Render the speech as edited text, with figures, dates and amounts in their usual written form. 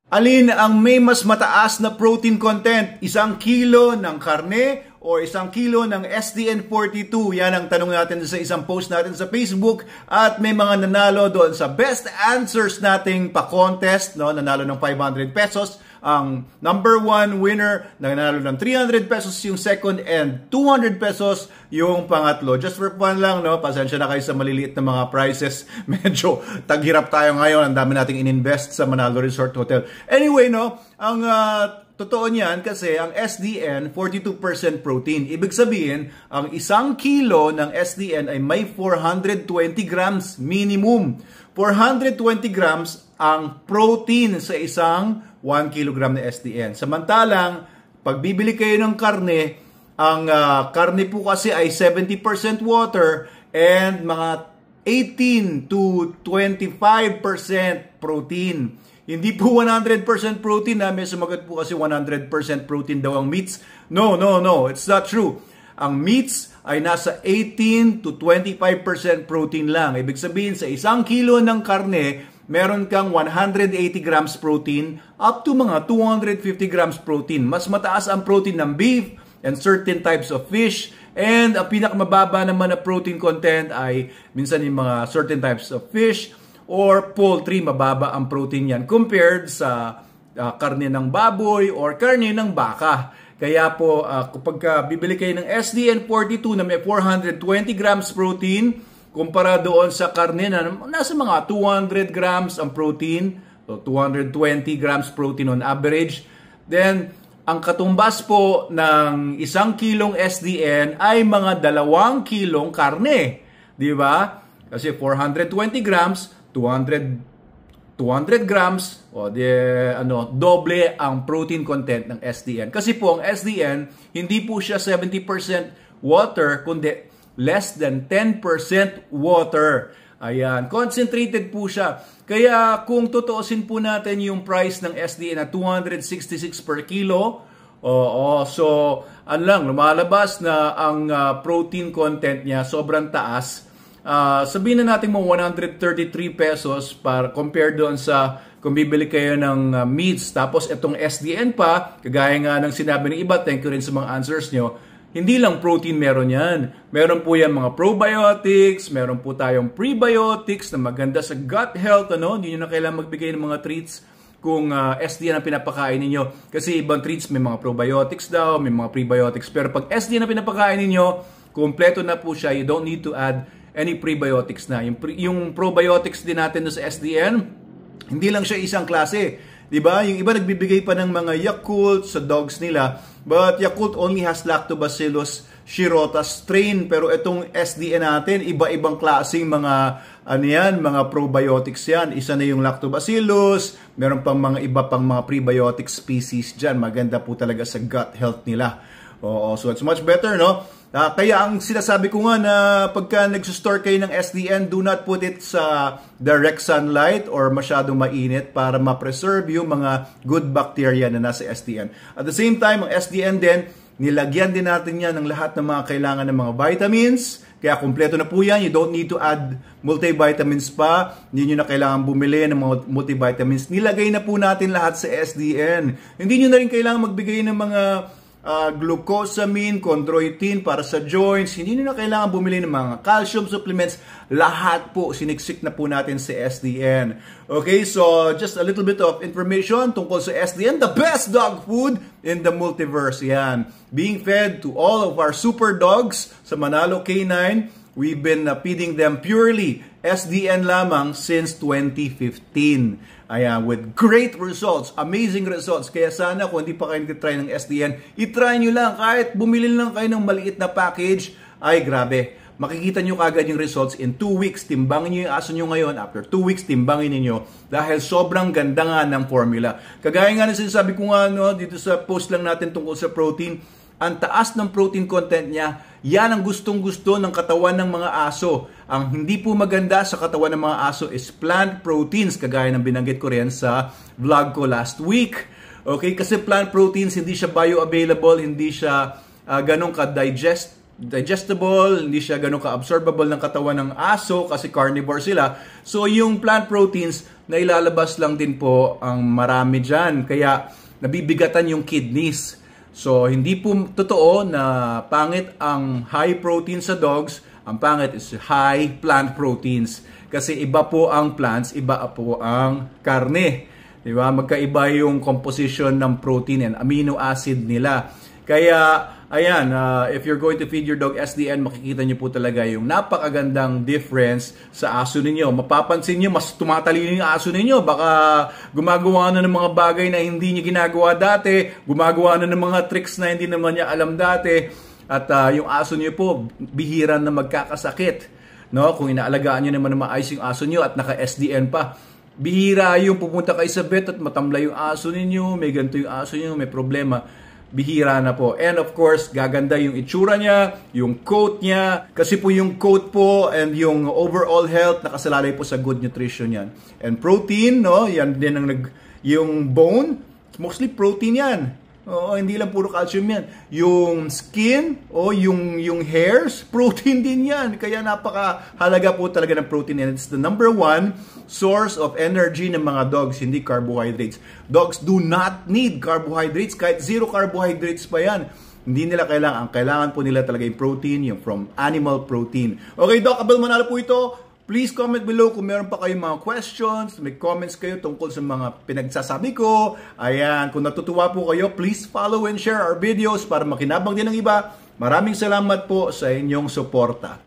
Alin ang may mas mataas na protein content? 1 kilo ng karne o 1 kilo ng SDN42? Yan ang tanong natin sa isang post natin sa Facebook. At may mga nanalo doon sa best answers nating pa-contest. No? Nanalo ng 500 pesos. Ang number 1 winner, nanalo ng 300 pesos yung second and 200 pesos yung pangatlo. Just for fun lang, no? Pasensya na kayo sa maliliit na mga prizes. Medyo taghirap tayo ngayon. Ang dami nating ininvest sa Manalo Resort Hotel. Anyway, no? Ang totoo niyan kasi ang SDN, 42% protein. Ibig sabihin, ang 1 kilo ng SDN ay may 420 grams minimum. 420 grams ang protein sa isang 1 kilogram na SDN. Samantalang, pag bibili kayo ng karne, ang karne po kasi ay 70% water and mga 18 to 25% protein. Hindi po 100% protein na may sumagot po kasi 100% protein daw ang meats. No, it's not true. Ang meats ay nasa 18 to 25% protein lang. Ibig sabihin sa 1 kilo ng karne, meron kang 180 grams protein up to mga 250 grams protein. Mas mataas ang protein ng beef and certain types of fish. And ang pinakamababa naman na protein content ay minsan yung mga certain types of fish or poultry, mababa ang protein yan compared sa karne ng baboy or karne ng baka. Kaya po kapag bibili kayo ng SDN42 na may 420 grams protein, kumpara doon sa karne na nasa mga 200 grams ang protein, so 220 grams protein on average, then ang katumbas po ng 1 kilong SDN ay mga 2 kilong karne. Di ba? Kasi 420 grams, 200 grams, o doble ang protein content ng SDN. Kasi po ang SDN, hindi po siya 70% water, kundi less than 10% water. Ayan, concentrated po siya. Kaya kung tutuusin po natin yung price ng SDN na 266 per kilo, so lumalabas na ang protein content niya sobrang taas. Sabihin na natin mo 133 pesos para compare doon sa kung bibili kayo ng meats. Tapos itong SDN pa, kagaya nga ng sinabi ng iba, thank you rin sa mga answers nyo. Hindi lang protein meron yan. Meron po yan mga probiotics, meron po tayong prebiotics na maganda sa gut health. Hindi nyo na kailangan magbigay ng mga treats kung SDN ang pinapakain ninyo. Kasi ibang treats may mga probiotics daw, may mga prebiotics. Pero pag SDN ang pinapakain ninyo, kumpleto na po siya. You don't need to add any prebiotics na. Yung probiotics din natin sa SDN, hindi lang siya isang klase. Diba? Yung iba nagbibigay pa ng mga Yakult sa dogs nila. But Yakult only has Lactobacillus shirota strain. Pero itong SDN natin, iba-ibang klaseng mga mga probiotics yan. Isa na yung Lactobacillus, meron pang mga iba pang mga prebiotic species dyan. Maganda po talaga sa gut health nila. So it's much better, no? Kaya ang sinasabi ko nga na pagka nag-store kayo ng SDN, do not put it sa direct sunlight or masyadong mainit para ma-preserve yung mga good bacteria na nasa SDN. At the same time, ang SDN din, nilagyan din natin yan ng lahat ng mga kailangan ng mga vitamins. Kaya kumpleto na po yan. You don't need to add multivitamins pa. Hindi nyo na kailangan bumili ng mga multivitamins. Nilagay na po natin lahat sa SDN. Hindi nyo na rin kailangan magbigay ng mga glucosamine, chondroitin para sa joints. Hindi nyo na kailangan bumili ng mga calcium supplements. Lahat po, siniksik na po natin sa SDN. Okay, so just a little bit of information tungkol sa SDN, the best dog food in the multiverse. Yan. Being fed to all of our super dogs sa Manalo K9. We've been feeding them purely SDN lamang since 2015. Ayan, with great results, amazing results. Kaya sana kung hindi pa kayo nag-try ng SDN, itry nyo lang. Kahit bumili lang kayo ng maliit na package, ay grabe. Makikita nyo kagad yung results in 2 weeks. Timbangin nyo yung aso nyo ngayon. After 2 weeks, timbangin niyo dahil sobrang ganda nga ng formula. Kagaya nga na sinasabi ko nga dito sa post lang natin tungkol sa protein, ang taas ng protein content niya, yan ang gustong-gusto ng katawan ng mga aso. Ang hindi po maganda sa katawan ng mga aso is plant proteins, kagaya ng binanggit ko rin sa vlog ko last week. Okay, kasi plant proteins, hindi siya bioavailable, hindi siya ganun ka-digest digestible, hindi siya ganun ka-absorbable ng katawan ng aso kasi carnivore sila. So yung plant proteins na ilalabas lang din po ang marami dyan. Kaya nabibigatan yung kidneys. So hindi po totoo na pangit ang high protein sa dogs. Ang pangit is high plant proteins. Kasi iba po ang plants, iba po ang karne. Diba? Magkaiba yung composition ng protein and amino acid nila. Kaya, ayan, if you're going to feed your dog SDN, makikita nyo po talaga yung napakagandang difference sa aso ninyo. Mapapansin nyo, mas tumatalino yung aso ninyo. Baka gumagawa na ng mga bagay na hindi nyo ginagawa dati. Gumagawa na ng mga tricks na hindi naman niya alam dati. At yung aso nyo po, bihiran na magkakasakit. No? Kung inaalagaan nyo naman na maayos yung aso nyo at naka-SDN pa, bihira yung pupunta kayo sa vet at matamlay yung aso ninyo, may ganito yung aso ninyo, may problema. Bihira na po. And of course, gaganda yung itsura niya, yung coat niya. Kasi po yung coat po and yung overall health, nakasalalay po sa good nutrition yan. And protein, no? Yan din ang yung bone, mostly protein yan. Oo, hindi lang puro calcium yan. Yung skin o yung hairs, protein din yan. Kaya napakahalaga po talaga ng protein. And it's the number one source of energy ng mga dogs, hindi carbohydrates. Dogs do not need carbohydrates. Kahit zero carbohydrates pa yan. Hindi nila kailangan. Ang kailangan po nila talaga yung protein, yung from animal protein. Okay, Doc Abel Manalo po ito. Please comment below kung meron pa kayong mga questions, may comments kayo tungkol sa mga pinagsasabi ko. Ayan, kung natutuwa po kayo, please follow and share our videos para makinabang din ng iba. Maraming salamat po sa inyong suporta.